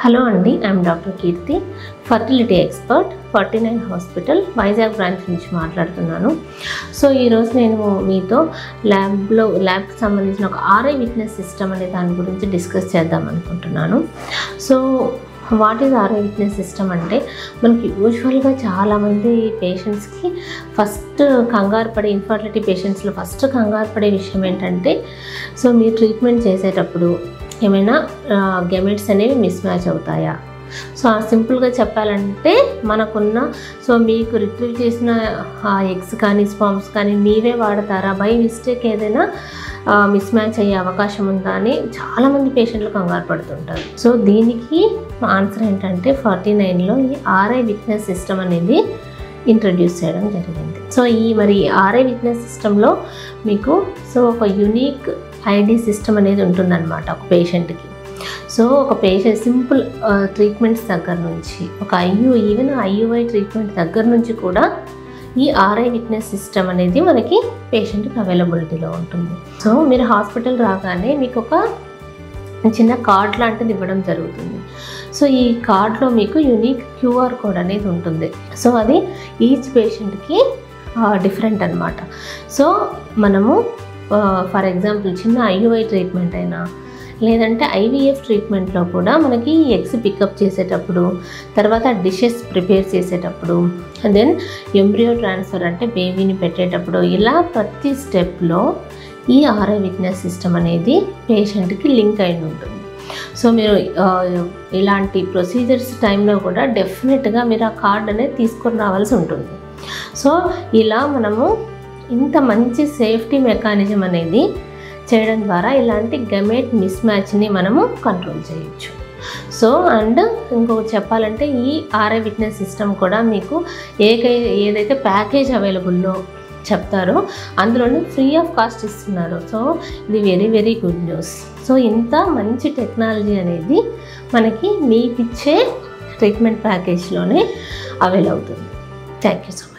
Hello అండి, I'm doctor Keerthi, fertility expert, 49 hospital Vizag branch నుంచి మాట్లాడుతున్నాను. సో ఈరోజు నేను మీతో ల్యాబ్కి సంబంధించిన ఒక ఆర్ఐ విట్నెస్ సిస్టమ్ అనే దాని గురించి డిస్కస్ చేద్దాం అనుకుంటున్నాను. So what is RI witness system అంటే, మనకి యూజువల్గా చాలామంది పేషెంట్స్కి ఫస్ట్ కంగారు పడే, ఇన్ఫర్టిలిటీ పేషెంట్స్లో ఫస్ట్ కంగారు పడే విషయం ఏంటంటే, సో మీరు ట్రీట్మెంట్ చేసేటప్పుడు ఏమైనా గెమెట్స్ అనేవి మిస్ మ్యాచ్ అవుతాయా? సో సింపుల్గా చెప్పాలంటే మనకున్న మీకు రిట్రీవ్ చేసిన ఎగ్స్ కానీ స్పర్మ్స్ కానీ మీవే వాడతారా, బై మిస్టేక్ ఏదైనా మిస్ మ్యాచ్ అయ్యే అవకాశం ఉందా అని చాలామంది పేషెంట్లు కంగారు పడుతుంటారు. సో దీనికి ఆన్సర్ ఏంటంటే 49లో ఈ ఆర్ఐ విట్నెస్ సిస్టమ్ అనేది ఇంట్రడ్యూస్ చేయడం జరిగింది. సో ఈ ఆర్ఐ విట్నెస్ సిస్టంలో మీకు ఒక యూనిక్ ఐడి సిస్టమ్ అనేది ఉంటుందన్నమాట ఒక పేషెంట్కి. సో ఒక పేషెంట్ సింపుల్ ట్రీట్మెంట్స్ దగ్గర నుంచి ఒక ఈవెన్ ఐయుఐ ట్రీట్మెంట్ దగ్గర నుంచి కూడా ఈ ఆర్ఐ విట్నెస్ సిస్టమ్ అనేది మనకి పేషెంట్కి అవైలబిలిటీలో ఉంటుంది. సో మీరు హాస్పిటల్ రాగానే మీకు ఒక చిన్న కార్డ్ లాంటిది ఇవ్వడం జరుగుతుంది. సో ఈ కార్డ్లో మీకు యూనిక్ క్యూఆర్ కోడ్ అనేది ఉంటుంది. సో అది ఈచ్ పేషెంట్కి డిఫరెంట్ అన్నమాట. సో మనము ఫర్ ఎగ్జాంపుల్ చిన్న ఐయుఐ ట్రీట్మెంట్ అయినా లేదంటే ఐవీఎఫ్ ట్రీట్మెంట్లో కూడా మనకి ఎగ్స్ పికప్ చేసేటప్పుడు, తర్వాత డిషెస్ ప్రిపేర్ చేసేటప్పుడు, దెన్ ఎంబ్రియో ట్రాన్స్ఫర్ అంటే బేబీని పెట్టేటప్పుడు, ఇలా ప్రతి స్టెప్లో ఈ ఆర్ఐ విట్నెస్ సిస్టమ్ అనేది పేషెంట్కి లింక్ అయి ఉంటుంది. సో మీరు ఇలాంటి ప్రొసీజర్స్ టైంలో కూడా డెఫినెట్గా మీరు ఆ కార్డ్ అనేది తీసుకొని రావాల్సి ఉంటుంది. సో ఇలా మనము ఇంత మంచి సేఫ్టీ మెకానిజం అనేది చేయడం ద్వారా ఇలాంటి గెమెట్ మిస్ మ్యాచ్ని మనము కంట్రోల్ చేయొచ్చు. సో అండ్ ఇంకొకటి చెప్పాలంటే ఈ ఆర్ఐ విట్నెస్ సిస్టమ్ కూడా మీకు ఏదైతే ప్యాకేజ్ అవైలబుల్లో చెప్తారో అందులోనే ఫ్రీ ఆఫ్ కాస్ట్ ఇస్తున్నారు. సో ఇది very very good news. So ఇంత మంచి టెక్నాలజీ అనేది మనకి మీకిచ్చే ట్రీట్మెంట్ ప్యాకేజ్లోనే అవైల్ అవుతుంది. Thank you so much.